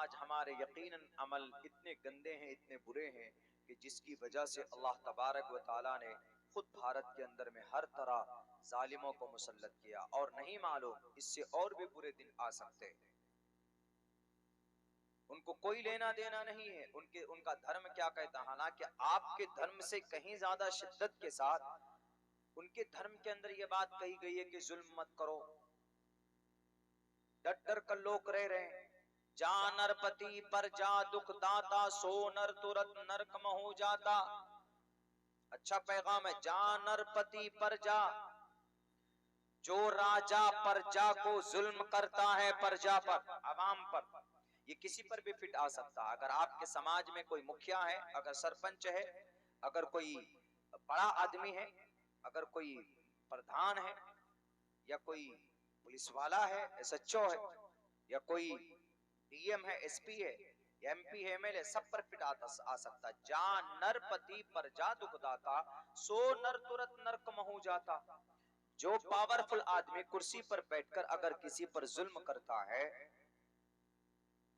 आज हमारे यकीनन अमल इतने गंदे हैं, इतने बुरे हैं कि जिसकी वजह से अल्लाह तबारक व तआला ने खुद भारत के अंदर में हर तरह जालिमों को मुसल्लत किया, और नहीं मालूम इससे और भी बुरे दिन आ सकते हैं। उनको कोई लेना देना नहीं है, उनका धर्म क्या कहता है। हालांकि आपके धर्म से कहीं ज्यादा शिद्दत के साथ उनके धर्म के अंदर यह बात कही गई है कि जुल्म मत करो। डर डर कर लोग रह रहे हैं। जा नरपति पर जा दुख दाता, सो नर तुरत नरक में हो जाता। अच्छा पैगाम है, जा नरपति पर जा। जो राजा प्रजा को जुल्म करता है, प्रजा पर, आवाम पर, ये किसी पर भी फिट आ सकता है। अगर आपके समाज में कोई मुखिया है, अगर सरपंच है, अगर कोई बड़ा आदमी है, अगर कोई प्रधान है, या कोई पुलिस वाला है, एसएचओ है, या कोई डीएम है, एसपी है, एमपी है, एमएलए, सब पर फिट आ सकता। जा नरपति पर जा दुखदाता, सो नर तुरत नरक में हो जाता। जो पावरफुल आदमी कुर्सी पर बैठकर अगर किसी पर जुल्म करता है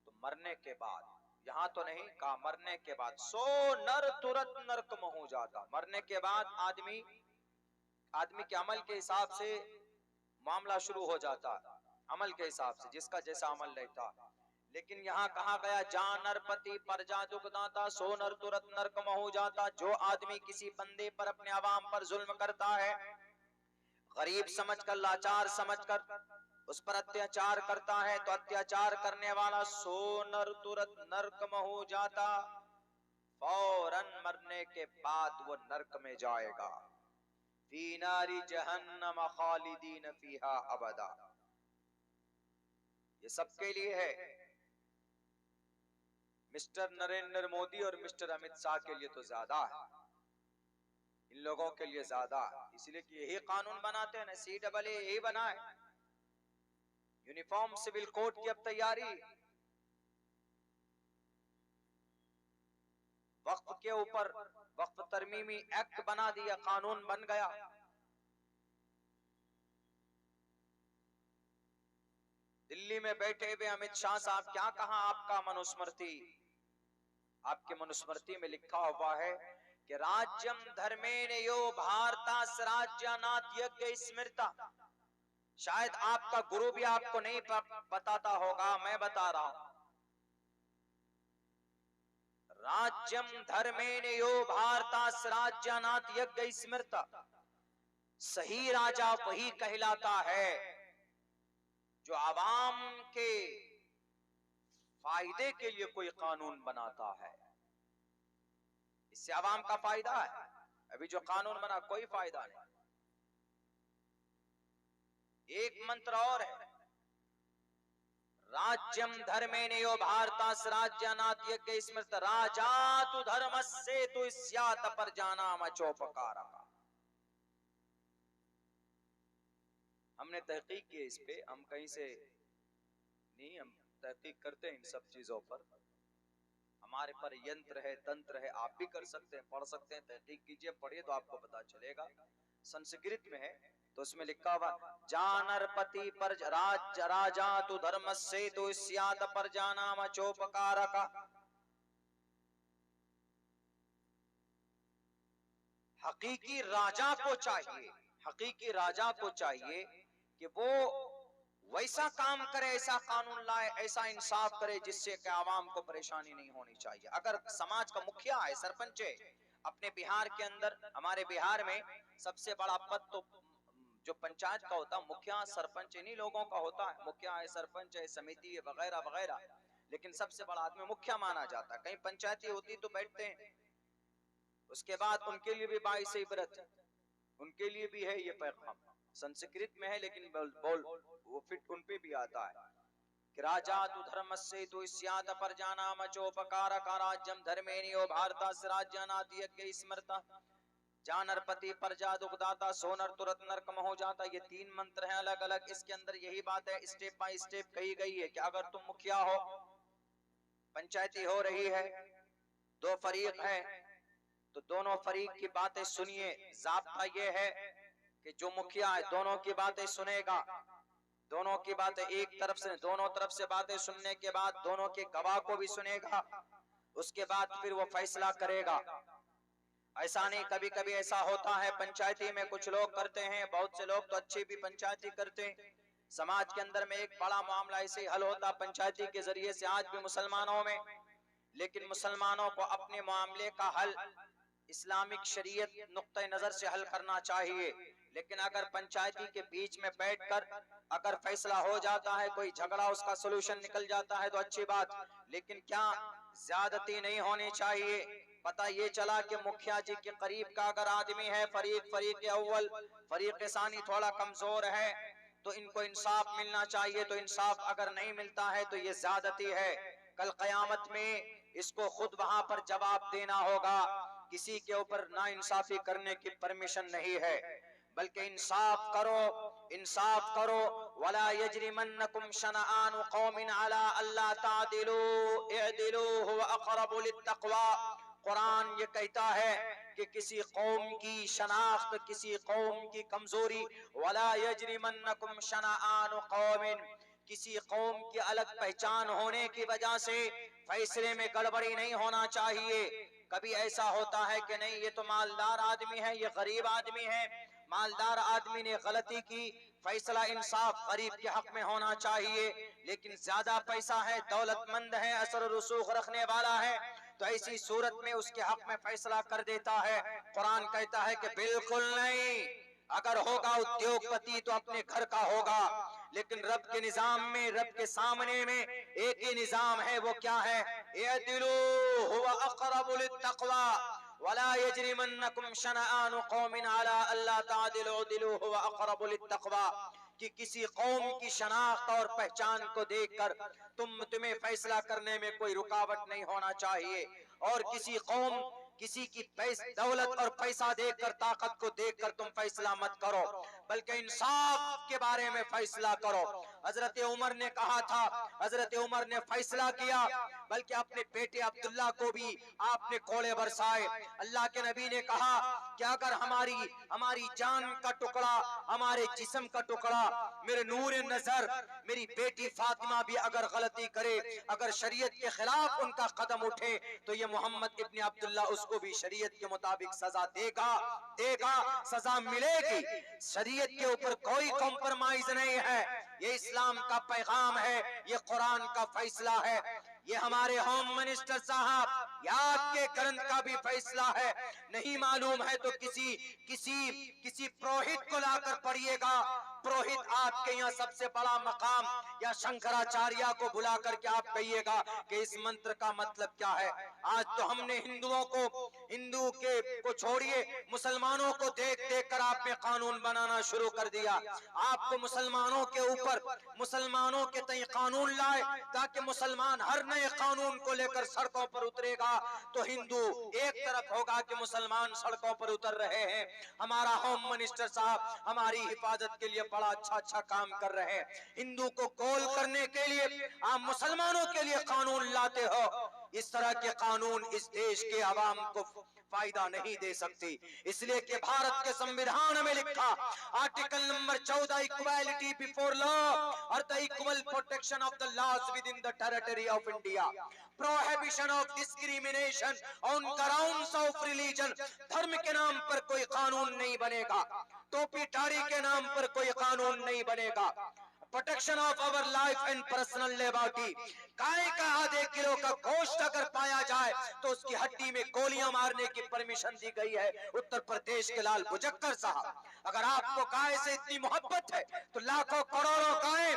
तो मरने के बाद, यहां तो नहीं कहा, मरने के बाद, सो नर तुरत नरक में हो जाता। मरने के बाद आदमी के अमल के हिसाब से मामला शुरू हो जाता, अमल के हिसाब से, जिसका जैसा अमल रहता। लेकिन यहाँ कहा गया, जा नरपति पर जा दुखदाता, सो नर तुरत नरक में हो जाता। जो आदमी किसी बंदे पर, अपने आवाम पर जुल्म करता है, गरीब समझकर, लाचार समझकर उस पर अत्याचार करता है, तो अत्याचार करने वाला सो नर तुरत नरक में हो जाता। फौरन मरने के बाद वो नरक में जाएगा। फी नारी जहन्नम खालिदीन फीहा अबदा। ये सबके लिए है, मिस्टर नरेंद्र मोदी और मिस्टर अमित शाह के लिए तो ज्यादा है, इन लोगों के लिए ज्यादा है। इसलिए कि यही कानून बनाते हैं ना, CAA यही बना है, यूनिफॉर्म सिविल कोड की अब तैयारी। वक्फ के ऊपर वक्फ तरमीमी एक्ट बना दिया, कानून बन गया। दिल्ली में बैठे हुए अमित शाह साहब, क्या कहा आपका मनुस्मृति, आपके मनुस्मृति में लिखा हुआ है कि राज्यम धर्मेण यो भारतास राज्यानाथ यज्ञ स्मृता। शायद आपका गुरु भी आपको नहीं बताता होगा, मैं बता रहा हूं। राज्यम धर्मेण यो भारतास राज्यानाथ यज्ञ स्मृता। सही राजा वही कहलाता है जो आवाम के फायदे के लिए कोई कानून बनाता है। इससे आवाम का फायदा है। अभी जो कानून बना कोई फायदा नहीं। एक मंत्र और है, राज्यम धर्मेणयो भारतास राज्यानाथ यज्ञ स्मृत राजा तु धर्मस्य तु स्यात् प्रजानाम चोपकारः। हमने तहकीक की इस पे, हम कहीं से नहीं, हम तहकीक करते हैं इन सब चीजों पर। हमारे पर यंत्र है, तंत्र है, आप भी कर सकते हैं, पढ़ सकते हैं, तहकीक कीजिए, पढ़िए तो आपको पता चलेगा। संस्कृत में है तो उसमें लिखा हुआ, जानरपति पर राजा तु धर्मस्य तु स्यात् प्रजानाम चोपकारः। हकीकी राजा को चाहिए, हकीकी राजा को चाहिए कि वो वैसा काम करे, ऐसा कानून लाए, ऐसा इंसाफ करे जिससे कि आवाम को परेशानी नहीं होनी चाहिए। अगर समाज का मुखिया है, सरपंच है, अपने बिहार के अंदर, हमारे बिहार में सबसे बड़ा पद तो जो पंचायत का होता है, मुखिया सरपंच इन्हीं लोगों का होता है। मुखिया है, सरपंच है, समिति है, वगैरह वगैरह, लेकिन सबसे बड़ा आदमी मुखिया माना जाता है। कहीं पंचायती होती तो बैठते हैं। उसके बाद उनके लिए भी बाइस इबरत है, उनके लिए भी है ये पैगाम, संस्कृत में है लेकिन बोल वो फिट उन पे भी आता है कि राजा तु धर्मस्य तु स्यात् प्रजानाम चोपकारः राज्यम धर्मेणयो भारतास राज्यानाथ यज्ञ स्मृता। जानरपति प्रजा दुखदाता, सोनर तुरत नरक में हो जाता। ये 3 मंत्र हैं अलग अलग। इसके अंदर यही बात है, स्टेप बाय स्टेप कही गई है कि अगर तुम मुखिया हो, पंचायती हो रही है, 2 फरीक है, तो दोनों फरीक की बातें सुनिए। ज़ाब्ता ये है कि जो मुखिया है दोनों की बातें सुनेगा, दोनों की बातें एक तरफ से, दोनों तरफ से बातें सुनने के बाद दोनों के गवाह को भी सुनेगा, उसके बाद फिर वो फैसला करेगा। ऐसा नहीं, कभी कभी ऐसा होता है पंचायती में कुछ लोग करते हैं, बहुत से लोग तो अच्छी भी पंचायती करते हैं। समाज के अंदर में एक बड़ा मामला ऐसे ही हल होता पंचायती के जरिए से आज भी मुसलमानों में। लेकिन मुसलमानों को अपने मामले का हल इस्लामिक शरीयत नुक्ते नजर से हल करना चाहिए। लेकिन अगर पंचायती के बीच में बैठकर अगर फैसला हो जाता है, कोई झगड़ा उसका सोल्यूशन निकल जाता है तो अच्छी बात, लेकिन क्या ज्यादती नहीं होनी चाहिए। पता ये चला कि मुखिया जी के करीब का अगर आदमी है, फरीक अव्वल, फरीक सानी थोड़ा कमजोर है, तो इनको इंसाफ मिलना चाहिए। तो इंसाफ अगर नहीं मिलता है तो ये ज्यादती है। कल कयामत में इसको खुद वहां पर जवाब देना होगा। किसी के ऊपर नाइंसाफी करने की परमिशन नहीं है, बल्कि इंसाफ करो, इंसाफ करो। वला यजरिमन्नकुम शनआन कौमिन अला अल्ला तादिलू इअदिलू हुवा अक़रबु लित्तक़वा। कुरान ये कहता है कि किसी कौम की शनाख्त, किसी कौम की कमजोरी, वला यजरिमन्नकुम शनआन कौमिन, किसी कौम की अलग पहचान होने की वजह से फैसले में गड़बड़ी नहीं होना चाहिए। कभी ऐसा होता है कि नहीं ये तो मालदार आदमी है, ये गरीब आदमी है, मालदार आदमी ने गलती की, फैसला इंसाफ गरीब के हक में होना चाहिए। लेकिन ज्यादा पैसा है, दौलतमंद है, असर रसूख रखने वाला है, तो ऐसी सूरत में उसके हक में फैसला कर देता है। कुरान कहता है कि बिल्कुल नहीं, अगर होगा उद्योगपति तो अपने घर का होगा, लेकिन रब के निजाम में, रब के सामने में एक ही निजाम है, वो क्या है? इअदिलू हुवा अक़रबु लित्तक़वा वला यजरिमन्नकुम शनआन कौमिन अला अल्ला तादिलू इअदिलू हुवा अक़रबु लित्तक़वा। कि किसी कौम की शनाख्त और पहचान को देखकर तुम्हें फैसला करने में कोई रुकावट नहीं होना चाहिए। और किसी कौम, किसी की दौलत और पैसा देखकर, ताकत को देखकर तुम फैसला मत करो, बल्कि इंसाफ के बारे में फैसला करो। हजरत उमर ने कहा था, हजरत उमर ने फैसला किया, बल्कि अपने बेटे अब्दुल्ला को भी आपने कोड़े बरसाए। अल्लाह के नबी ने कहा कि अगर हमारी जान का टुकड़ा, हमारे जिस्म का टुकड़ा, मेरे नूर नजर मेरी बेटी फातिमा भी अगर गलती करे, अगर शरीयत के खिलाफ उनका कदम उठे, तो ये मोहम्मद इब्ने अब्दुल्ला उसको भी शरीयत के मुताबिक सजा देगा, देगा, सजा मिलेगी। शरीयत के ऊपर कोई कॉम्प्रोमाइज नहीं है। ये इस्लाम का पैगाम है, ये कुरान का फैसला है, ये हमारे होम मिनिस्टर साहब या आपके ग्रंथ का भी फैसला है। नहीं मालूम है तो किसी पुरोहित को लाकर पढ़िएगा। पुरोहित आपके यहाँ सबसे बड़ा मकाम, या शंकराचार्य को बुला करके आप कहिएगा कि इस मंत्र का मतलब क्या है। आज तो हमने हिंदू को छोड़िए, मुसलमानों को देख देख कर आपने कानून बनाना शुरू कर दिया। आपको मुसलमानों के ऊपर, मुसलमानों के तय कानून लाए ताकि मुसलमान हर नए कानून को लेकर सड़कों पर उतरेगा तो हिंदू एक तरफ होगा कि मुसलमान सड़कों पर उतर रहे हैं। हमारा होम मिनिस्टर साहब हमारी हिफाजत के लिए बड़ा अच्छा काम कर रहे हैं। हिंदू को गोल करने के लिए आप मुसलमानों के लिए कानून लाते हो। इस तरह के कानून इस देश के आवाम को फायदा नहीं दे सकती। इसलिए कि भारत के संविधान में लिखा, article number 14, equality before law और the equal protection of the laws within the territory of India, prohibition of discrimination on grounds of religion. धर्म के नाम पर कोई कानून नहीं बनेगा, टोपी टाड़ी के नाम पर कोई कानून नहीं बनेगा। Protection of our life and personal liberty. गाय का आधे किलो का गोश्त अगर पाया जाए तो उसकी हड्डी में गोलियां मारने की परमिशन दी गई है। उत्तर प्रदेश के लाल बुजक्कर साहब, अगर आपको गाय से इतनी मोहब्बत है तो लाखों करोड़ों गाय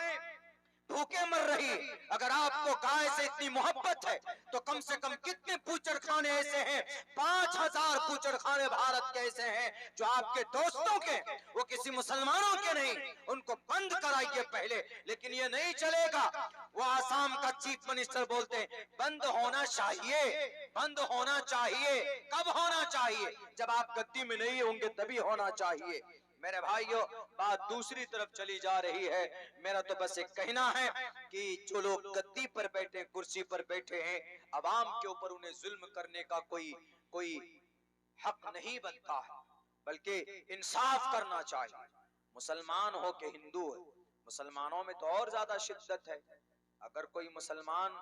भूखे मर रही। अगर आपको गाय से इतनी मोहब्बत है तो कम से कम कितने बूचड़ खाने ऐसे हैं? 5000 बूचड़ खाने भारत के ऐसे हैं जो आपके दोस्तों के, वो किसी मुसलमानों के नहीं। उनको बंद कराइए पहले। लेकिन ये नहीं चलेगा। वो आसाम का चीफ मिनिस्टर बोलते हैं बंद होना चाहिए, बंद होना चाहिए। कब होना चाहिए? जब आप गद्दी में नहीं होंगे तभी होना चाहिए। मेरे भाइयों, बात दूसरी तरफ चली जा रही है। मेरा तो बस एक कहना है कि जो लोग गद्दी पर बैठे, कुर्सी पर बैठे हैं, अवाम के ऊपर उन्हें जुल्म करने का कोई हक नहीं बनता है, बल्कि इंसाफ करना चाहिए। मुसलमान हो के हिंदू है, मुसलमानों में तो और ज्यादा शिद्दत है। अगर कोई मुसलमान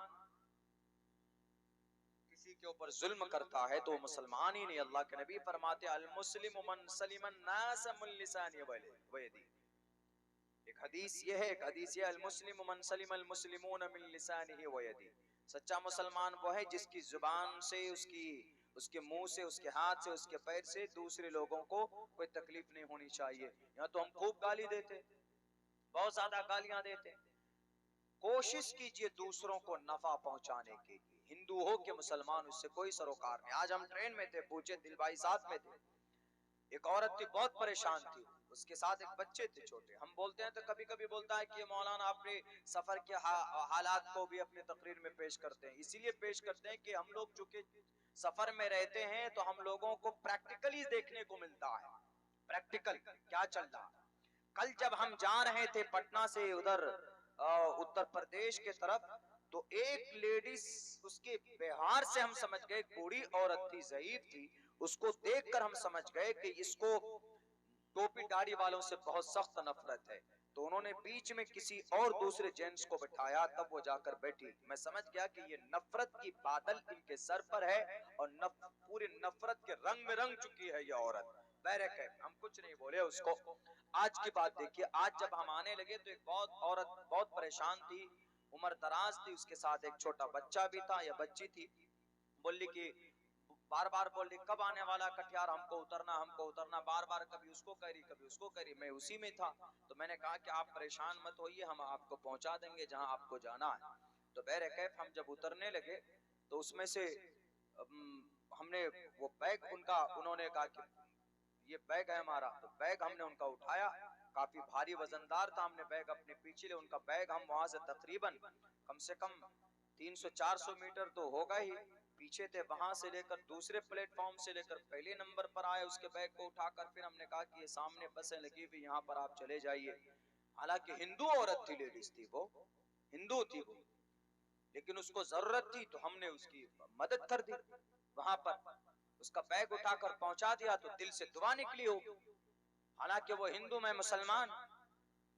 किसी के ऊपर जुल्म करता है तो वो मुसलमान ही नहीं। अल्लाह के नबी फरमाते अल मुस्लिम मन सलिमन नास मिन लिसानी व यदी। एक हदीस ये है, एक हदीस ये अल मुस्लिम मन सलिमल मुस्लिमून मिन लिसानिही व यदी। सच्चा मुसलमान वो है जिसकी जुबान से, उसके मुंह से, उसके हाथ से, उसके पैर से दूसरे लोगों को कोई तकलीफ नहीं होनी चाहिए। यहाँ तो हम खूब गाली देते, बहुत ज्यादा गालियां देते। कोशिश कीजिए दूसरों को नफा पहुंचाने के लिए। हिंदू हो के मुसलमान, उससे कोई सरोकार नहीं। आज हम ट्रेन में थे, पूछे दिल भाई साथ में थे, एक औरत थी बहुत परेशान थी, उसके साथ एक बच्चे थे छोटे। हम बोलते हैं तो कभी कभी बोलता है कि मौलाना अपने सफर के हालात को भी अपने तकरीर में पेश करते हैं। इसीलिए पेश करते हैं कि हम लोग चूंकि सफर में रहते हैं तो हम लोगों को प्रैक्टिकली देखने को मिलता है, प्रैक्टिकल क्या चल रहा है। कल जब हम जा रहे थे पटना से उधर उत्तर प्रदेश के तरफ, तो एक लेडीज, उसके व्यवहार से हम समझ गए, बूढ़ी औरत थी, ज़ईफ थी, उसको देखकर हम समझ गए कि इसको टोपी दाढ़ी वालों से बहुत सख्त नफरत है। तो उन्होंने बीच में किसी और दूसरे जेंट्स को बिठाया, तब वो जाकर बैठी। मैं समझ गया कि ये नफरत की बादल इनके सर पर है और पूरी नफरत के रंग में रंग चुकी है ये औरत। बैरक है, हम कुछ नहीं बोले उसको। आज की बात देखिए, आज जब हम आने लगे तो एक औरत बहुत परेशान थी, उम्र दराज थी, उसके साथ एक छोटा बच्चा भी था या बच्ची थी। बोली कि बार बार बोल रही कब आने वाला कटिहार, हमको उतरना, हमको उतरना, बार बार कभी उसको कह रही कभी उसको कह रही। मैं उसी में था तो मैंने कहा कि आप परेशान मत होइए, हम आपको पहुंचा देंगे जहां आपको जाना है। तो बहरकैफ हम जब उतरने लगे तो उसमें से हमने वो बैग उनका, उन्होंने कहा कि ये बैग है हमारा, तो बैग हमने उनका उठाया, काफी भारी वजनदार था। हमने बैग अपने पीछे ले, उनका बैग हम वहां से तकरीबन कम से कम 300-400 मीटर तो होगा ही पीछे थे। वहां से लेकर दूसरे प्लेटफॉर्म से लेकर पहले नंबर पर आए, उसके बैग को उठाकर फिर हमने कहा कि ये सामने बसें लगी हुई, यहाँ पर आप चले जाइए। हालांकि हिंदू औरत थी, लेडीज थी, वो हिंदू थी वो, लेकिन उसको जरूरत थी तो हमने उसकी मदद कर दी। वहां पर उसका बैग उठाकर पहुंचा दिया तो दिल से दुआ निकली हो। हालांकि वो हिंदू, मैं मुसलमान।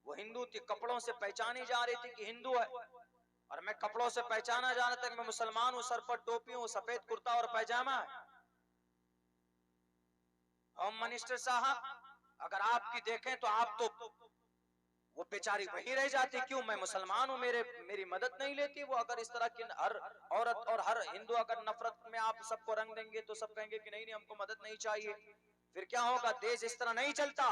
वो हिंदू थी, कपड़ों से पहचानी जा रही थी कि हिंदू है, और मैं कपड़ों से पहचाना जा रहा था कि मैं मुसलमान हूं। सर पर टोपी हूं, सफेद कुर्ता और पैजामा है। होम मिनिस्टर साहब अगर आपकी देखें तो आप तो वो बेचारी वही रह जाती, क्यों, मैं मुसलमान हूं, मेरी मदद नहीं लेती वो। अगर इस तरह की हर औरत और हर हिंदू अगर नफरत में आप सबको रंग देंगे तो सब कहेंगे कि नहीं नहीं हमको मदद नहीं चाहिए। फिर क्या होगा, देश इस तरह नहीं चलता।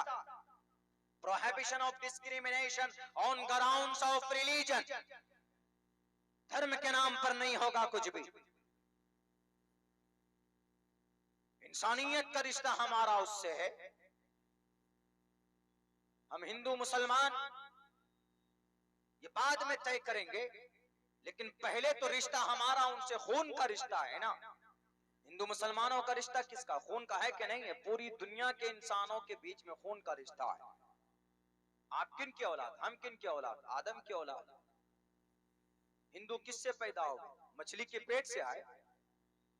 Prohibition of discrimination on grounds of religion, धर्म के नाम पर नहीं होगा कुछ भी। इंसानियत का रिश्ता हमारा उससे है। हम हिंदू मुसलमान ये बाद में तय करेंगे, लेकिन पहले तो रिश्ता हमारा उनसे खून का रिश्ता है ना। हिंदू मुसलमानों का रिश्ता किसका, खून का है कि नहीं है? पूरी दुनिया के इंसानों के बीच में खून का रिश्ता है। आप किन की औलाद, हम किन की औलाद, आदम की औलाद। हिंदू किससे पैदा हो गए, मछली के पेट से आए,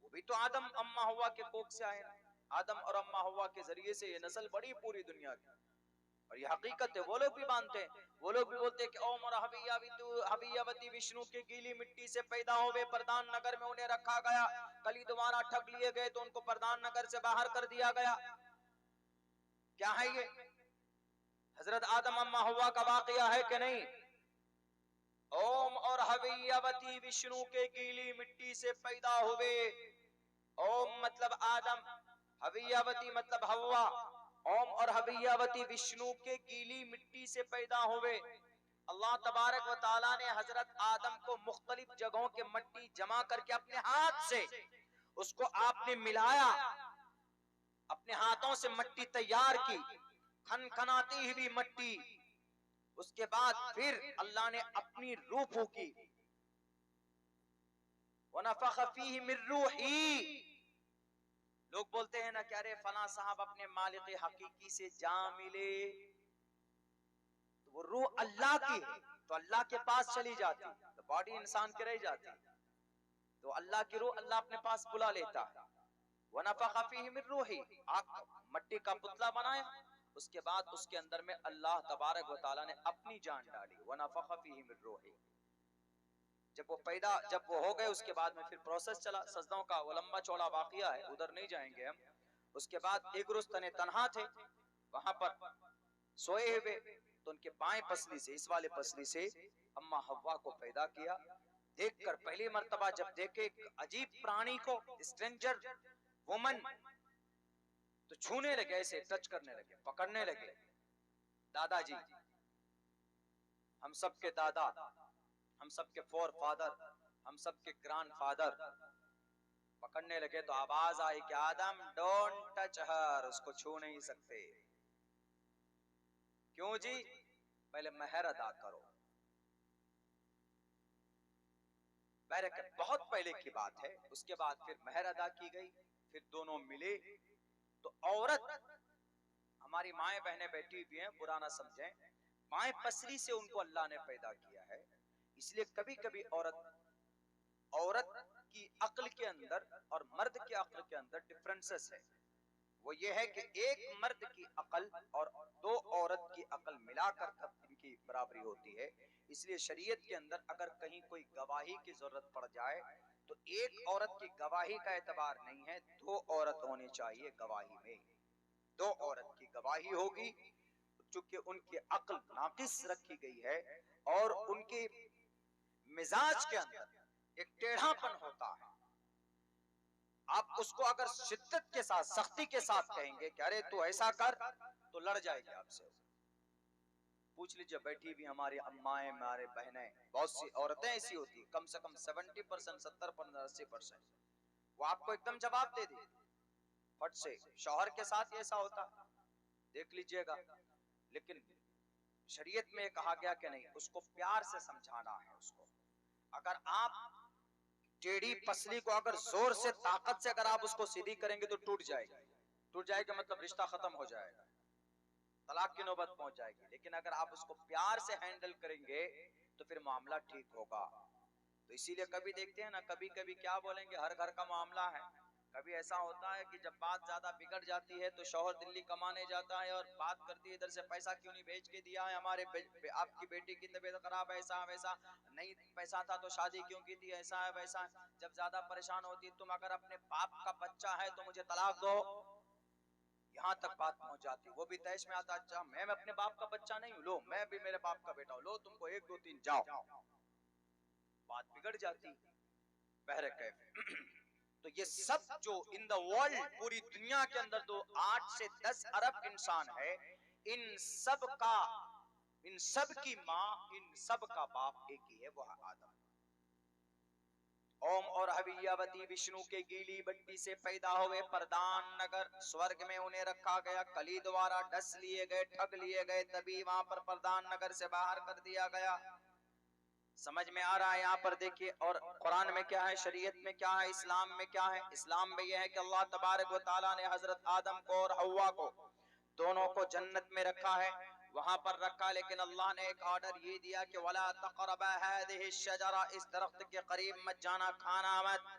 वो भी तो आदम अम्मा हवा के कोख से आए। आदम और अम्मा हवा के जरिए से ये नस्ल बढ़ी पूरी दुनिया की, और ये हकीकत है। वो लोग भी मानते हैं, वो लोग भी बोलते हैं कि ओम और हवियावती विष्णु के गीली मिट्टी से पैदा हुए, प्रधान नगर में उन्हें रखा गया, कली दोबारा ठग लिए गए तो उनको प्रधान नगर से बाहर कर दिया गया। क्या है ये? हजरत आदम अम्मा हवा का वाकया है कि नहीं? ओम और हवियावती विष्णु के गीली मिट्टी से पैदा हुए। ओम मतलब आदम, हवियावती मतलब हवा। ओम और हवियावती विष्णु के गीली मिट्टी से पैदा हुए। अल्लाह तबारक व ताला ने हजरत आदम को मुख्तलिफ जगहों के मट्टी जमा करके अपने हाथ से उसको आपने मिलाया, अपने हाथों से मट्टी तैयार की, खनखनाती हुई मट्टी। उसके बाद फिर अल्लाह ने अपनी रूह फूकी, वनफ़ख़ फ़ीहि मिन रूही। लोग बोलते हैं ना क्या रे फला साहब अपने मालिक हकीकी से जा मिले, तो वो रूह अल्लाह की है तो अल्लाह के पास चली जाती, तो बॉडी इंसान की रह जाती, तो अल्लाह की रूह अल्लाह अपने पास बुला लेता है। वनफ़ख़ फ़ीहि मिन रूही, मट्टी का पुतला बनाया, उसके बाद उसके अंदर में अल्लाह तबारक व तआला ने अपनी जान डाली, व नफ़ख़ फ़ीही मिन रूही। जब वो हो गए उसके बाद में फिर प्रोसेस चला सजदों का, वो लंबा चौड़ा वाक़िया है, उधर नहीं जाएंगे हम। उसके बाद इग्रुस तने तन्हा थे, वहां पर सोए हुए, तो उनके बाएं पसली से, इस वाले पसली से अम्मा हव्वा को पैदा किया। देखकर पहली मर्तबा जब देखे एक अजीब प्राणी को, स्ट्रेंजर वुमन, तो छूने लगे, ऐसे टच करने लगे, पकड़ने लगे। दादाजी, हम सबके दादा, हम सबके फोर फादर, हम सबके ग्रैंड फादर, पकड़ने लगे तो आवाज आई कि आदम डोंट टच हर, उसको छू नहीं सकते। क्यों जी? पहले महर अदा करो। बहुत पहले की बात है। उसके बाद फिर महर अदा की गई, फिर दोनों मिले। तो औरत, हमारी माएं बहनें बैठी हुई हैं, बुरा ना समझें, माएं पसली से उनको अल्लाह ने पैदा किया है। इसलिए कभी कभी औरत की अक्ल के अंदर और मर्द की अक्ल के अंदर डिफरेंसेस है। वो ये है कि एक मर्द की अकल और दो औरत की अकल मिलाकर तब इनकी बराबरी होती है। इसलिए शरीयत के अंदर अगर कहीं कोई गवाही की जरूरत पड़ जाए तो एक औरत की गवाही का एतबार नहीं है, दो औरत होनी चाहिए गवाही में। दो औरत की गवाही होगी, चूंकि उनकी अकल नाकिस रखी गई है और उनके मिजाज के अंदर एक टेढ़ापन होता है। आप उसको अगर शिद्दत के साथ, सख्ती के साथ कहेंगे कि अरे तू ऐसा कर, तो लड़ जाएगी आपसे। पूछ लीजिए, बैठी भी हमारी अम्माएं, हमारे बहनें, बहुत सी औरतें ऐसी होती है, कम से कम 70%, 70%, 80%, वो आपको एकदम जवाब दे दी फट से। शौहर के साथ ऐसा होता, देख लीजिएगा। लेकिन शरीयत में कहा गया कि नहीं, उसको प्यार से समझाना है। उसको अगर आप टेढ़ी पसली को अगर जोर से, ताकत से अगर आप उसको सीधी करेंगे तो टूट जाएगी। टूट जाएगा मतलब रिश्ता खत्म हो जाएगा, तलाक की नौबत पहुंच जाएगी। लेकिन अगर आप उसको प्यार से हैंडल करेंगे तो फिर मामला ठीक होगा। तो इसीलिए कभी देखते हैं ना, कभी कभी क्या बोलेंगे, हर घर का मामला है। कभी ऐसा होता है कि जब बात ज्यादा बिगड़ जाती है तो शौहर दिल्ली कमाने जाता है और बात करती है इधर से, पैसा क्यों नहीं भेज के दिया है, हमारे आपकी बेटी की तबीयत खराब है, ऐसा वैसा, नहीं पैसा था तो शादी क्यों की थी, ऐसा है वैसा है। जब ज्यादा परेशान होती है, तुम अगर अपने बाप का बच्चा है तो मुझे तलाक दो, यहाँ तक बात पहुंच जाती। वो भी तैश में आता, अच्छा मैं अपने बाप का बच्चा नहीं हूँ, लो मैं भी मेरे बाप का बेटा हूँ, लो तुमको 1 2 3 जाओ, बात बिगड़ जाती। बहरकैफ तो ये सब जो इन द वर्ल्ड, पूरी दुनिया के अंदर जो 8 से 10 अरब इंसान है, इन सब की माँ, इन सब का बाप एक ही है, वो है आदम। ओम और हवियावती विष्णु के गीली बट्टी से पैदा हुए प्रधान नगर, स्वर्ग में उन्हें रखा गया, कली द्वारा डस लिए गए, ठग लिए गए, तभी वहां पर प्रधान नगर से बाहर कर दिया गया। समझ में आ रहा है? यहाँ पर देखिए, और कुरान में क्या है, शरीयत में क्या है, इस्लाम में क्या है। इस्लाम में यह है कि अल्लाह तबारक व तआला ने हजरत आदम को और हव्वा को, दोनों को जन्नत में रखा है, वहां पर रखा। लेकिन अल्लाह ने एक ऑर्डर ये दिया कि वला तक़रबा हादिहि शजरा, इस दरख्त के करीब मत जाना, खाना मत।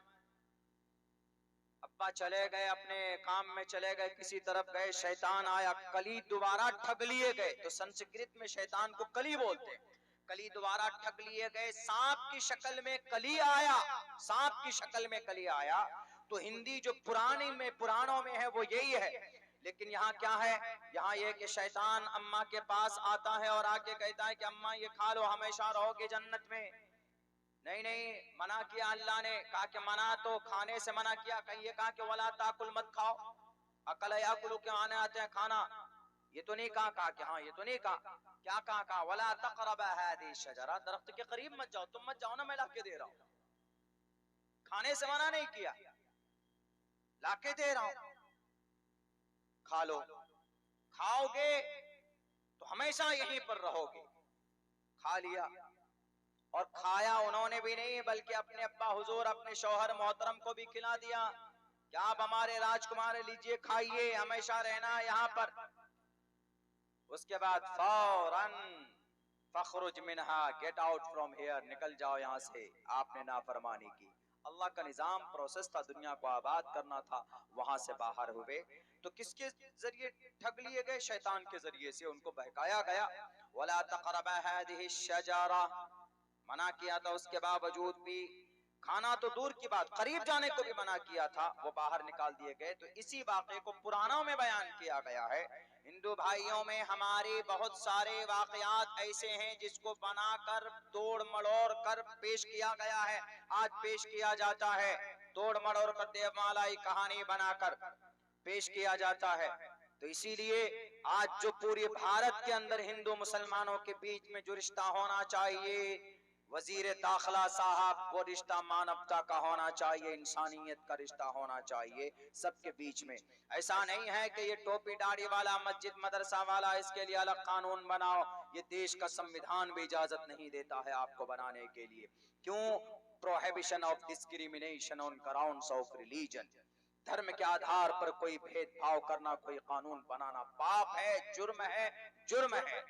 अब्बा चले गए, अपने काम में चले गए, किसी तरफ गए, शैतान आया, कली दोबारा ठग लिए गए। तो संस्कृत में शैतान को कली बोलते हैं। कली दोबारा ठग लिए गए, सांप की शक्ल में कली आया, सांप की शक्ल में कली आया। तो हिंदी जो पुराणों में है वो यही है। लेकिन यहाँ क्या है, यहाँ ये कि शैतान अम्मा के पास आता है और आके कहता है कि अम्मा ये खा लो, हमेशा रहोगे जन्नत में। नहीं नहीं, मना किया अल्लाह ने, कहा कि मना तो खाने से मना किया, कहीं ये कहा कि वला ताकुल मत खाओ, अकल याकुलु के आने आते हैं खाना, ये तो नहीं कहा कि हाँ ये तो नहीं कहा, क्या कहा वला तक़रबा हादिहि शजरा, दरख्त के करीब मत जाओ, तुम मत जाओ ना, मैं लाके दे रहा हूं। खाने से मना नहीं किया, लाके दे रहा हूं, खा लो, खाओगे तो हमेशा यहीं पर रहोगे। खा लिया, और खाया उन्होंने भी नहीं, बल्कि अपने अब्बा हुजूर, अपने शौहर मोहतरम को भी खिला दिया। क्या आप हमारे राजकुमार, लीजिए खाइए, हमेशा रहना यहाँ पर। उसके बाद फौरन Fakhruz Minha, get out from here, निकल जाओ यहाँ से, आपने नाफरमानी की। अल्लाह का निजाम प्रोसेस था, दुनिया को आबाद करना था, वहां से बाहर हुए तो किसके जरिए ठग लिए गए? शैतान के जरिए से उनको बहकाया गया। वला तक़रबा हादिहि शजरा, मना किया था, उसके बावजूद भी, खाना तो दूर की बात, करीब जाने को भी मना किया था, वो बाहर निकाल दिए गए। तो इसी वाक़े को पुराणों में बयान किया गया है। हिंदू भाइयों में हमारे बहुत सारे वाक़यात ऐसे हैं जिसको बनाकर तोड़ मड़ोड़ कर पेश किया गया है, आज पेश किया जाता है, तोड़ मड़ोड़ कर देवमालाई कहानी बनाकर पेश किया जाता है। तो इसीलिए आज जो पूरे भारत के अंदर हिंदू मुसलमानों के बीच में जो रिश्ता होना चाहिए, वजीर दाखिला साहब, वो रिश्ता मानवता का होना चाहिए, इंसानियत का रिश्ता होना चाहिए सबके बीच में। ऐसा नहीं है कि ये टोपी दाढ़ी वाला, मस्जिद मदरसा वाला, इसके लिए अलग कानून बनाओ, ये देश का संविधान भी इजाजत नहीं देता है आपको बनाने के लिए। क्यों? Prohibition of discrimination on grounds of religion, धर्म के आधार पर कोई भेदभाव करना, कोई कानून बनाना पाप है, जुर्म है, जुर्म है।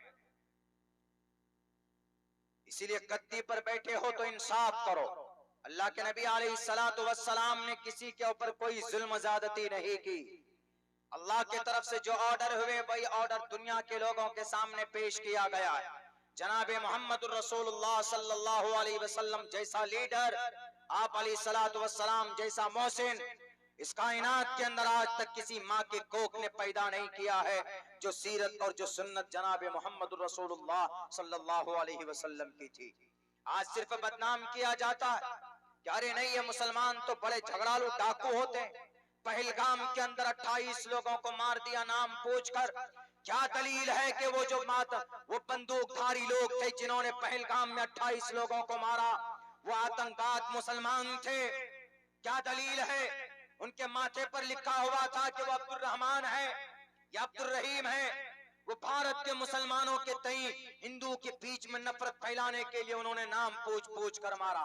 इसीलिए गद्दी पर बैठे हो तो इंसाफ करो। अल्लाह के नबी अलैहिस्सलातु वस्सलाम ने किसी के ऊपर कोई जुल्म ज़्यादती नहीं की। अल्लाह की तरफ से जो ऑर्डर हुए वही ऑर्डर दुनिया के लोगों के सामने पेश किया गया है। जनाबे मोहम्मद रसूलुल्लाह सल्लल्लाहु अलैहि वसल्लम जैसा लीडर, आप अलैहिस्सलातु वस्सलाम जैसा मोहसिन, इस कायनात के अंदर आज तक किसी माँ के कोख ने पैदा नहीं किया है जो सीरत और जो सुन्नत जनाबे मोहम्मद रसूलुल्लाह सल्लल्लाहु अलैहि वसल्लम की थी। आज सिर्फ बदनाम किया जाता है कि अरे नहीं, ये मुसलमान तो बड़े झगड़ालू डाकू होते हैं। पहलगाम के अंदर 28 लोगों को मार दिया नाम पूछकर। क्या दलील है कि वो जो वो बंदूकधारी लोग थे जिन्होंने पहलगाम में 28 लोगों को मारा, वो आतंकवाद मुसलमान थे? क्या दलील है? उनके माथे पर लिखा हुआ था कि वो अब्दुल रहमान है या अब्दुल रहीम है। वो भारत के मुसलमानों के तई हिंदू के बीच में नफरत फैलाने के लिए उन्होंने नाम पूछ पूछ कर मारा।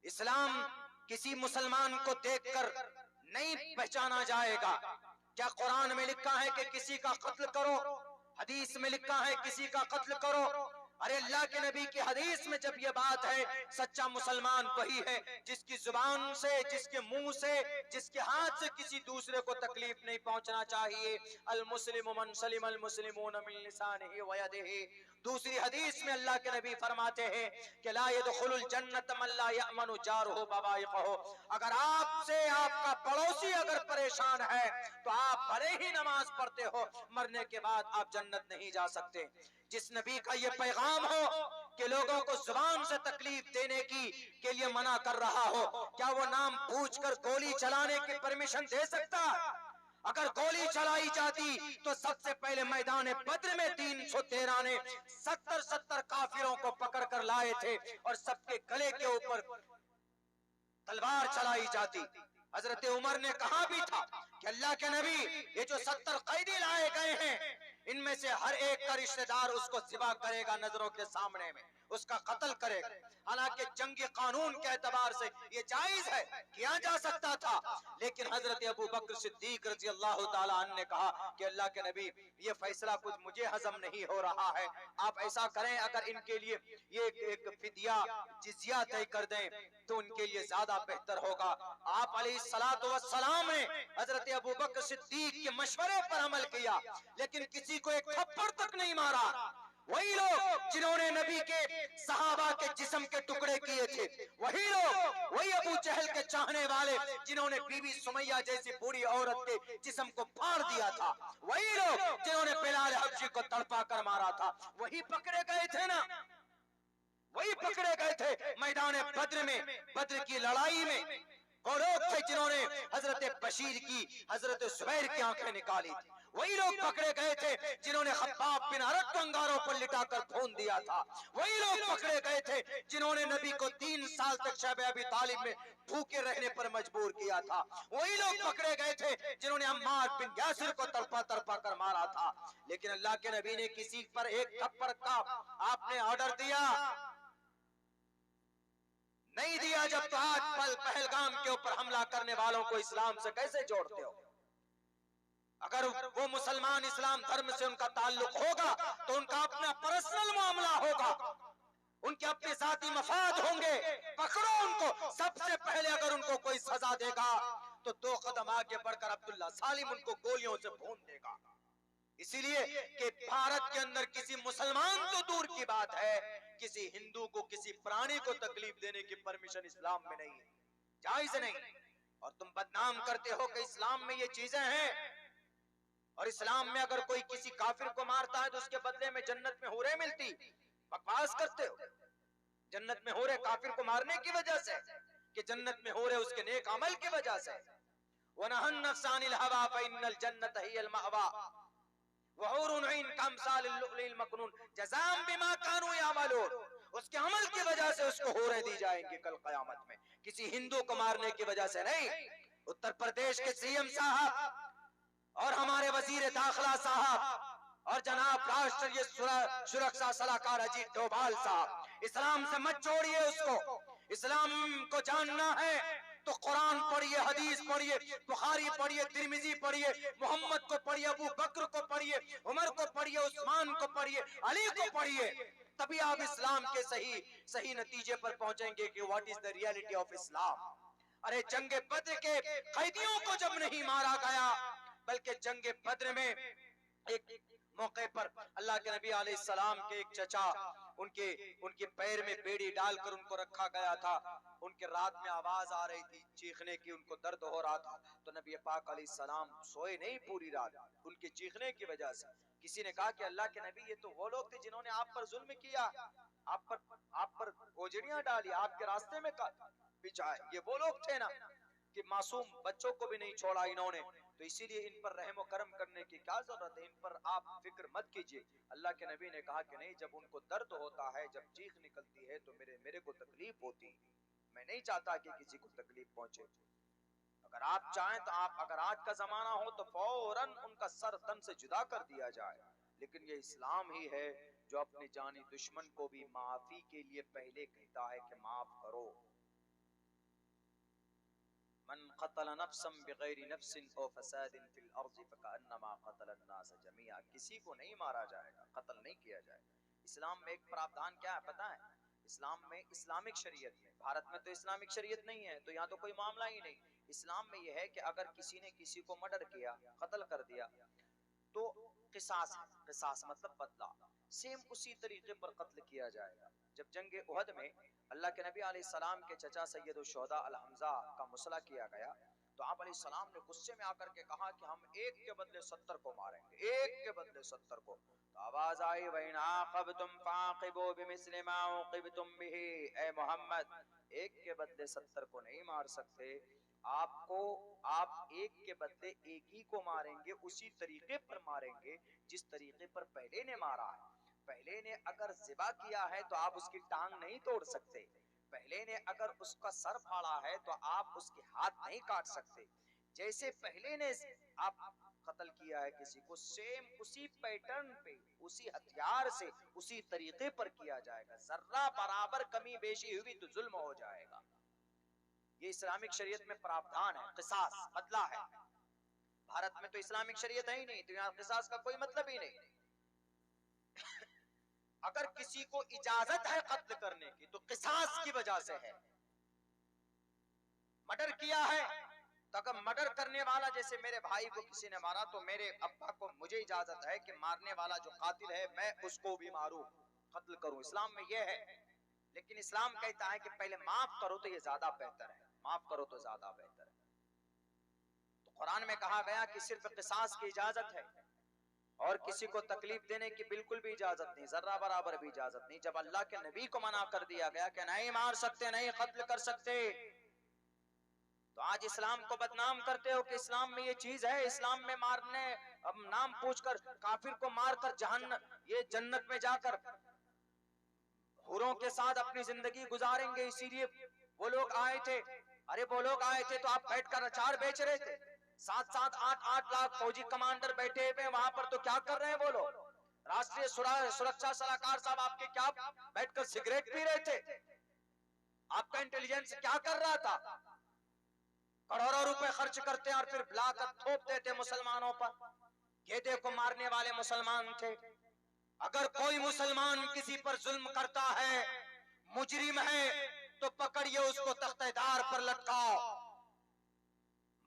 इस्लाम किसी मुसलमान को देखकर नहीं पहचाना जाएगा। क्या कुरान में लिखा है कि किसी का कत्ल करो? हदीस में लिखा है किसी का कत्ल करो? अरे अल्लाह के नबी की हदीस में जब ये बात है, सच्चा मुसलमान वही है जिसकी जुबान से, जिसके मुंह से, जिसके हाथ से किसी दूसरे को तकलीफ नहीं पहुंचना चाहिए। अल मुस्लिमु मन सलिम अल मुस्लिमून मिन लिसानिही व यदिही। दूसरी हदीस में अल्लाह के नबी फरमाते हैं कि ला यदखुलुल जन्नत मन ला यअमनु जारुहु बवाइक़हु। अगर आपसे आपका पड़ोसी अगर परेशान है तो आप भले ही नमाज पढ़ते हो, मरने के बाद आप जन्नत नहीं जा सकते। जिस नबी का ये पैगाम हो कि लोगों को जुबान से तकलीफ देने की के लिए मना कर रहा हो, क्या वो नाम पूछकर गोली चलाने की परमिशन दे सकता? अगर गोली चलाई जाती तो सबसे पहले मैदान बद्र में 313 ने 70 काफिरों को पकड़ कर लाए थे और सबके गले के ऊपर तलवार चलाई जाती। हजरत उमर ने कहा भी था कि अल्लाह के नबी, ये जो 70 कैदी लाए गए हैं, इनमें से हर एक का रिश्तेदार उसको ज़िबा करेगा, नजरों के सामने में उसका कत्ल करेगा। हालांकि जंगी कानून के एतबार से ये जायज है, किया जा सकता था, लेकिन हजरत अबू बकर सिद्दीक रज़ी अल्लाह ताला अन्हु ने कहा कि अल्लाह के नबी, ये फैसला कुछ मुझे हजम नहीं हो रहा है, आप ऐसा करें, अगर इनके लिए ये एक फिदिया जिजिया तय कर दें तो उनके लिए ज्यादा बेहतर होगा। आप अलैहिस्सलातु वस्सलाम ने हजरत अबू बकर सिद्दीक के मशवरे पर अमल किया, लेकिन किसी को एक थप्पड़ तक नहीं मारा। वही लोग जिन्होंने नबी के सहाबा के जिस्म के टुकड़े किए थे, वही लोग, वही अबू जहल के चाहने वाले जिन्होंने बीबी सुमैया जैसी बूढ़ी औरत के जिस्म को फाड़ दिया था, वही लोग जिन्होंने बिलाल हबशी को तड़पा कर मारा था, वही पकड़े गए थे ना, वही पकड़े गए थे मैदान बद्र में। बद्र की लड़ाई में वो लोग थे जिन्होंने हजरत बशीर की, हजरत जुबैर की आंखें निकाली थी। वही लोग पकड़े गए थे जिन्होंने खब्बाब बिन अरत को अंगारों पर लिटाकर भून दिया था। वही लोग पकड़े गए थे जिन्होंने नबी को 3 साल तक शब अबी तालिब में भूखे रहने पर मजबूर किया था। वही लोग पकड़े गए थे जिन्होंने अम्मार बिन यासिर को तड़पा तड़पा कर मारा था। लेकिन अल्लाह के नबी ने किसी पर एक थप्पड़ का आपने ऑर्डर दिया नहीं दिया। जब तो आज पहलगाम के ऊपर हमला करने वालों को इस्लाम से कैसे जोड़ते हो? अगर वो मुसलमान इस्लाम धर्म से उनका ताल्लुक होगा तो उनका अपना पर्सनल मामला होगा, उनके अपने जाती मफाद होंगे, पकड़ो उनको। सबसे पहले अगर उनको कोई सजा देगा तो 2 कदम आगे बढ़कर अब्दुल्ला सालिम उनको गोलियों से भून देगा। इसीलिए कि भारत के अंदर किसी मुसलमान तो दूर की बात है, किसी हिंदू को, किसी प्राणी को तकलीफ देने की परमिशन इस्लाम में नहीं है, जायज नहीं। और तुम बदनाम करते हो कि इस्लाम में ये चीजें हैं, और इस्लाम में अगर कोई किसी काफिर को मारता है तो उसके बदले में जन्नत में हूरें मिलती। बकवास करते हो। जन्नत में हूरें काफिर को मारने की वजह से, कि जन्नत में हूरें उसके नेक अमल की वजह से। वनहन नफ्स अनिल हवा फइन्नल जन्नत हियल मअवा वहूरुन इन कमसालिल लुअलुल मकनून जज़ाम बिमा कानू यामलून। उसके अमल की वजह से उसको हूरें दी जाएंगी कल कयामत में, किसी हिंदू को मारने की वजह से नहीं। उत्तर प्रदेश के सीएम साहब और हमारे वजीर दाखिला साहब और जनाब राष्ट्रीय सुरक्षा सलाहकार अजीत डोभाल साहब, इस्लाम से मत छोड़िए उसको। इस्लाम को जानना है तो कुरान पढ़िए, हदीस पढ़िए, बुखारी पढ़िए, तिरमिजी पढ़िए, मोहम्मद को पढ़िए, अबू बकर को पढ़िए, उमर को पढ़िए, उस्मान को पढ़िए, अली को पढ़िए, तभी आप इस्लाम के सही नतीजे पर पहुंचेंगे कि what is the reality of Islam. अरे जंगे बद्र के कैदियों को जब नहीं मारा गया, बल्कि जंगे बद्र में एक मौके पर अल्लाह के नबी अलैहिस्सलाम के एक चचा, उनके पैर में बेड़ी डालकर उनको रखा गया था। उनके रात में आवाज आ रही थी चीखने की, उनको दर्द हो रहा था, तो नबी पाक अलैहिस्सलाम सोए नहीं पूरी रात उनके चीखने की वजह से। किसी ने कहा कि अल्लाह के नबी, ये तो वो लोग थे जिन्होंने आप पर जुल्म किया, आप पर गोजड़ियां डाली, आपके रास्ते में बिछाए, ये वो लोग थे ना, कि मासूम बच्चों को भी नहीं छोड़ा इन्होंने। तो इसीलिए इन पर रहम करम करने की क्या जरूरत है, इन पर आप फिक्र मत कीजिए। अल्लाह के नबी ने कहा कि नहीं, जब उनको दर्द होता है, जब चीख निकलती है तो मेरे को तकलीफ होती है। मैं नहीं चाहता कि किसी को तकलीफ पहुंचे। अगर आप चाहें तो आप, अगर आज का जमाना हो तो फौरन उनका सर तन से जुदा कर दिया जाए, लेकिन ये इस्लाम ही है जो अपने जानी दुश्मन को भी माफी के लिए पहले कहता है कि माफ करो। मन क़तल नफ्सन बिग़ैरि नफ्सिन औ फ़सादिन फ़िल अर्ज़ि फ़कअन्नमा क़तल अन्नास जमीआ। किसी को नहीं मारा जाएगा, कत्ल नहीं किया जाएगा। इस्लाम में एक प्रावधान क्या है पता है? इस्लाम में, इस्लामिक शरीयत में, भारत में तो इस्लामिक शरीयत नहीं है तो यहाँ तो कोई मामला ही नहीं। इस्लाम में यह है कि अगर किसी ने किसी को मर्डर किया, कत्ल कर दिया, तो किसास है। किसास मतलब बदला, सेम उसी तरीके पर कत्ल किया जाएगा। जब जंग उहद में अल्लाह के नबी अलैहिस्सलाम के चचा सैयदुल शुहदा अल हमजा का मुसला किया गया, तो आप अलैहिस्सलाम ने गुस्से में आकर के कहा कि हम एक के बदले 70 को मारेंगे, एक के बदले 70 को। तो आवाज आई, वइन आक़बतुम फ़ाक़िबू बिमिस्लि मा उक़िबतुम बिही। ए मोहम्मद, एक के बदले 70 को नहीं मार सकते, आपको, आप एक के बदले एक ही को मारेंगे, उसी तरीके पर मारेंगे जिस तरीके पर पहले ने मारा है। पहले ने अगर ज़िबा किया है तो आप उसकी टांग नहीं तोड़ सकते, पहले ने अगर उसका सर फाड़ा है तो आप उसके हाथ नहीं काट सकते। जैसे पहले ने आप कत्ल किया है किसी को, सेम उसी पैटर्न पे, उसी हथियार से, उसी तरीके पर किया जाएगा। जर्रा बराबर कमी बेशी हुई तो जुल्म हो जाएगा। ये इस्लामिक शरीयत में प्रावधान है, किसास, बदला है। भारत में तो इस्लामिक शरीयत है ही नहीं, तो यहाँ किसास का कोई मतलब ही नहीं। अगर किसी को इजाजत है कत्ल करने की तो किसास की वजह से है। मर्डर किया है तो अगर मर्डर करने वाला, जैसे मेरे भाई को किसी ने मारा तो मेरे अब्बा को, मुझे इजाजत है कि मारने वाला जो कातिल है मैं उसको भी मारूं, कत्ल करूं। इस्लाम में यह है। लेकिन इस्लाम कहता है कि पहले माफ करो तो ये ज्यादा बेहतर है, माफ करो तो ज्यादा बेहतर है। तो कुरान में कहा गया कि सिर्फ किसास की इजाजत है और किसी को तकलीफ देने की बिल्कुल भी इजाजत नहीं, जर्रा बराबर भी इजाजत नहीं। जब अल्लाह के नबी को मना कर दिया गया कि नहीं मार सकते, नहीं कत्ल कर सकते, तो आज इस्लाम को बदनाम करते हो कि इस्लाम में ये चीज है। इस्लाम में मारने, अब नाम पूछकर काफिर को मारकर ये जन्नत में जाकर हुरों के साथ अपनी जिंदगी गुजारेंगे, इसीलिए वो लोग आए थे। अरे वो लोग आए थे तो आप बैठकर अचार बेच रहे थे, 7-7, 8-8 लाख फौजी कमांडर बैठे हुए वहां पर, तो क्या कर रहे हैं वो लोग? राष्ट्रीय सुरक्षा सलाहकार साहब आपके क्या बैठकर सिगरेट पी रहे थे? आपका इंटेलिजेंस क्या कर रहा था? करोड़ों रुपए खर्च करते और फिर लाकर थोप देते मुसलमानों पर। गेदे को मारने वाले मुसलमान थे। अगर कोई मुसलमान किसी पर जुल्म करता है मुजरिम है तो पकड़िए उसको तख्तेदार पर लटकाओ,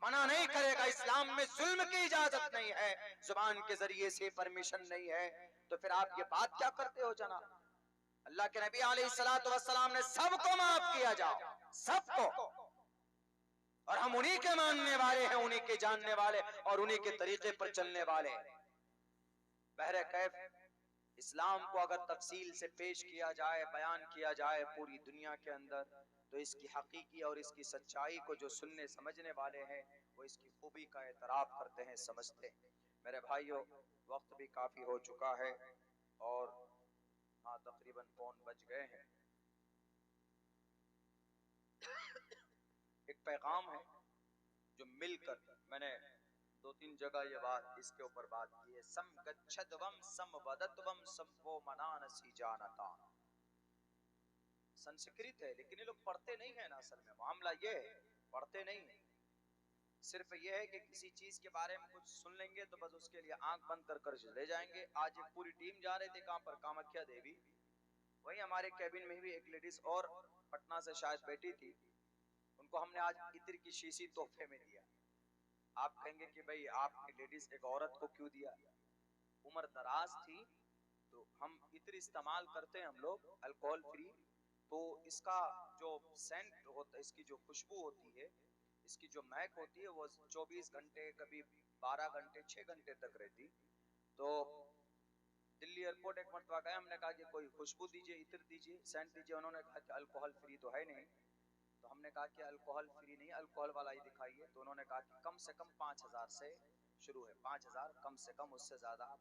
मना नहीं करेगा। इस्लाम में जुल्म की इजाजत नहीं है, जुबान के जरिए से परमिशन नहीं है। तो फिर आप ये बात क्या करते हो जनाब? अल्लाह के नबी अलैहिस्सलातु वस्सलाम ने सबको माफ किया, जाओ सबको, और हम उन्हीं के मानने वाले हैं, उन्हीं के जानने वाले और उन्हीं के तरीके पर चलने वाले। बहरे कैफ इस्लाम को अगर तफसील से पेश किया जाए, बयान किया जाए पूरी दुनिया के अंदर, तो इसकी हकीकी और इसकी सच्चाई को जो सुनने समझने वाले हैं वो इसकी खूबी का एतराफ करते हैं, समझते हैं। मेरे भाइयों, वक्त भी काफी हो चुका है और हाँ तकरीबन पौन बज गए हैं। एक पैगाम है जो मिलकर मैंने 2-3 जगह ये बात इसके ऊपर बात की है। सम गच्छद्वम सम वदत्वम संभो मनानसी जानता। संस्कृत है लेकिन ये लोग पढ़ते नहीं है ना। असल में मामला ये है, पढ़ते नहीं है। सिर्फ ये है कि किसी चीज के बारे में कुछ सुन लेंगे तो बस उसके लिए आंख बंद कर कर चले जाएंगे। आज एक पूरी टीम जा रहे थे कहां पर, कामाख्या देवी। वही हमारे कैबिन में भी एक लेडीज और पटना से शायद बैठी थी, उनको हमने आज इत्र की शीशी तोहफे में दिया। आप कहेंगे कि भाई आपने लेडीज एक औरत को क्यों दिया? उम्र दराज थी तो हम इत्र इस्तेमाल करते हैं हम लोग अल्कोहल फ्री, तो इसका जो सेंट होता है, इसकी जो खुशबू होती है, इसकी जो महक होती है वो 24 घंटे, कभी 12 घंटे, 6 घंटे तक रहती। तो दिल्ली एयरपोर्ट एक मरतबा गए, हमने कहा कि कोई खुशबू दीजिए, इत्र दीजिए, सेंट दीजिए। उन्होंने कहा कि अल्कोहल फ्री तो है नहीं। तो हमने कहा कि अल्कोहल फ्री नहीं, अल्कोहल वाला ही दिखाइए। तो उन्होंने कहा कि कम से कम 5000 से शुरू है, 5000 कम से कम, उससे ज्यादा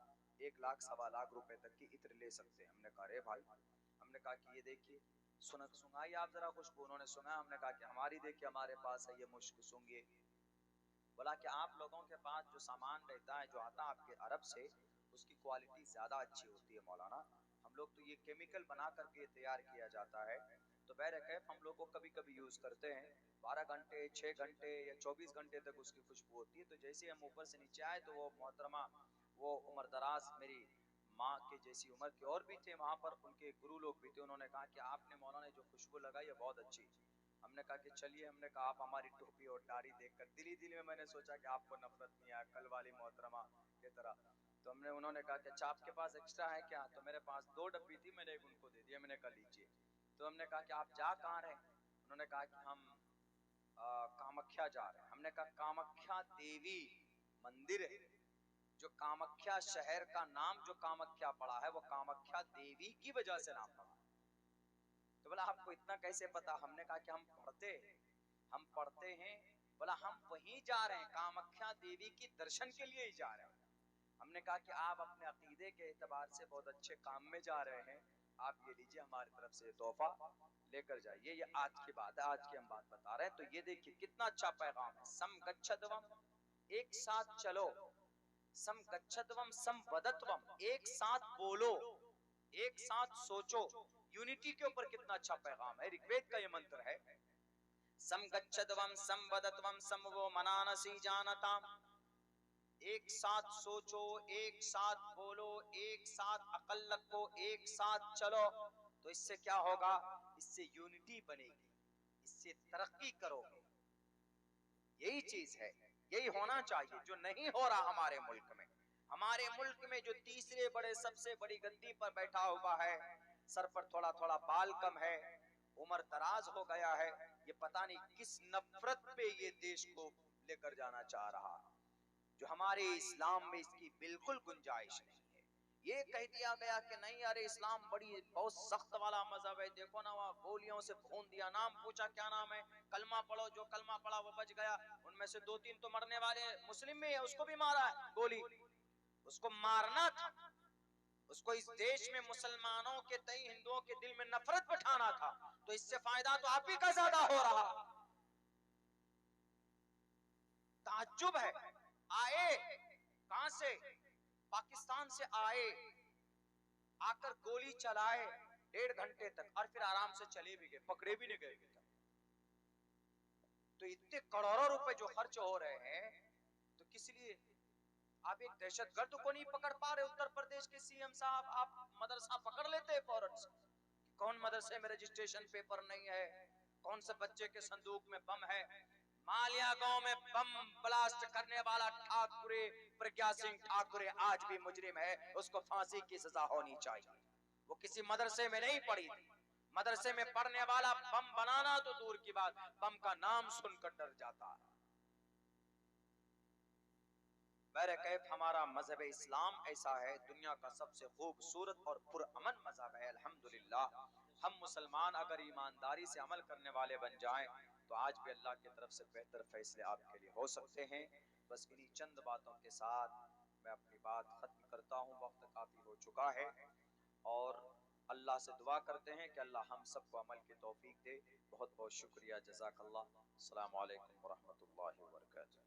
1 लाख, 1.25 लाख रुपए तक की इत्र ले सकते हैं। हमने कहा अरे भाई, हमने कहा कि ये देखिए, सुनाइए आप जरा खुशबू। उन्होंने सुना, हमने कहा कि हमारी देखिए, हमारे पास है ये मुश्क, सूंघिए। बोला कि आप लोगों के पास जो सामान रहता है, जो आता है आपके अरब से, उसकी क्वालिटी ज्यादा अच्छी होती है मौलाना। हम लोग तो ये केमिकल बना करके तैयार किया जाता है। तो बहरकैफ हम लोग को कभी कभी यूज करते हैं, 12 घंटे, 6 घंटे या 24 घंटे तक उसकी खुशबू होती है। तो जैसे हम ऊपर से नीचे आए तो वो मोहतरमा, वो उम्र दराज मेरी माँ के जैसी उम्र के और भी थे वहां पर, उनके गुरु लोग भी थे। उन्होंने कहा कि आपने मौलाना जो खुशबू लगाई है बहुत अच्छी। हमने कहा कि चलिए, हमने कहा आप हमारी टोपी और दाढ़ी देखकर, दिल में मैंने सोचा कि आपको नफरत नहीं आया कल वाली मोहतरमा की तरह। तो उन्होंने कहा कि अच्छा आपके पास एक्स्ट्रा है क्या? तो मेरे पास 2 डब्बी थी, मैंने एक उनको दे दिया। मैंने कहा लीजिए। तो हमने कहा कि आप जा कहाँ रहे? उन्होंने कहा कि हम कामाख्या जा रहे हैं। हमने कहा कामाख्या देवी मंदिर है, जो कामाख्या शहर का नाम जो कामाख्या पड़ा है वो कामाख्या देवी की वजह से नाम पड़ा। तो बोला आपको इतना कैसे पता? हमने कहा कि हम पढ़ते हैं। बोला हम वहीं जा रहे हैं, कामाख्या देवी की दर्शन के लिए ही जा रहे हैं। हमने कहा कि आप अपने अकीदे के एतबार से बहुत अच्छे काम में जा रहे हैं, आप ये लीजिए हमारी तरफ से तोहफा लेकर जाइए। ये आज की बात है, आज की हम बात बता रहे हैं। तो ये देखिए कितना अच्छा पैगाम है। सम गच्छद्वम, एक साथ चलो, सम गच्छद्वम सम वदत्वम, एक साथ बोलो, एक साथ सोचो। यूनिटी के ऊपर कितना अच्छा पैगाम है। ऋग्वेद का ये मंत्र है, सम गच्छद्वम सम वदत्वम सम वो मनानसी जानता। एक साथ सोचो, एक साथ बोलो, एक साथ अकल रखो, एक साथ चलो। तो इससे क्या होगा? इससे यूनिटी बनेगी, इससे तरक्की करोगे। यही चीज है, यही होना चाहिए, जो नहीं हो रहा हमारे मुल्क में। हमारे मुल्क में जो तीसरे बड़े सबसे बड़ी गद्दी पर बैठा हुआ है, सर पर थोड़ा थोड़ा बाल कम है, उम्र दराज हो गया है, ये पता नहीं किस नफरत पे ये देश को लेकर जाना चाह रहा, जो हमारे इस्लाम में इसकी बिल्कुल गुंजाइश नहीं है। ये कह दिया गया कि नहीं अरे इस्लाम बहुत सख्त वाला मजहब है, देखो ना वहाँ गोलियों से भून दिया। नाम पूछा क्या नाम है, कलमा पढ़ो, जो कलमा पढ़ा वो बच गया। उनमें से 2-3 तो मरने वाले मुस्लिम में है, उसको भी मारा है गोली। उसको मारना था, उसको इस देश में मुसलमानों के तई हिंदुओं के दिल में नफरत बिठाना था। तो इससे फायदा तो आप ही का ज्यादा हो रहा। ताज्जुब है, आए कहां से? पाकिस्तान से आए, आकर गोली चलाए 1.5 घंटे तक और फिर आराम से चले भी गए, पकड़े भी नहीं गए। तो इतने करोड़ों रुपए जो खर्च हो रहे हैं, तो किस लिए? आप एक दहशतगर्द को नहीं पकड़ पा रहे उत्तर प्रदेश के सीएम साहब, आप मदरसा पकड़ लेते फौरन से। कौन मदरसे में रजिस्ट्रेशन पेपर नहीं है, कौन से बच्चे के संदूक में बम है। मालिया गांव में बम ब्लास्ट करने वाला ठाकुरे प्रज्ञा सिंह ठाकुरे आज भी मुजरिम है, उसको फांसी की सजा होनी चाहिए। वो किसी मदरसे में नहीं पढ़ी थी, मदरसे में पढ़ने वाला बम बनाना तो दूर की बात, बम का नाम सुनकर डर जाता है। मेरे कैफ हमारा मजहब इस्लाम ऐसा है, दुनिया का सबसे खूबसूरत और पुरअमन मजहब है। अल्हम्दुलिल्लाह हम मुसलमान अगर ईमानदारी से अमल करने वाले बन जाएं तो आज भी अल्लाह की तरफ से बेहतर फैसले आपके लिए हो सकते हैं। बस इन्हीं चंद बातों के साथ मैं अपनी बात खत्म करता हूँ, वक्त काफी हो चुका है और अल्लाह से दुआ करते हैं कि अल्लाह हम सबको अमल की तौफीक दे। बहुत बहुत शुक्रिया, जज़ाकल्लाह। अस्सलामु अलैकुम व रहमतुल्लाहि व बरकातुहू।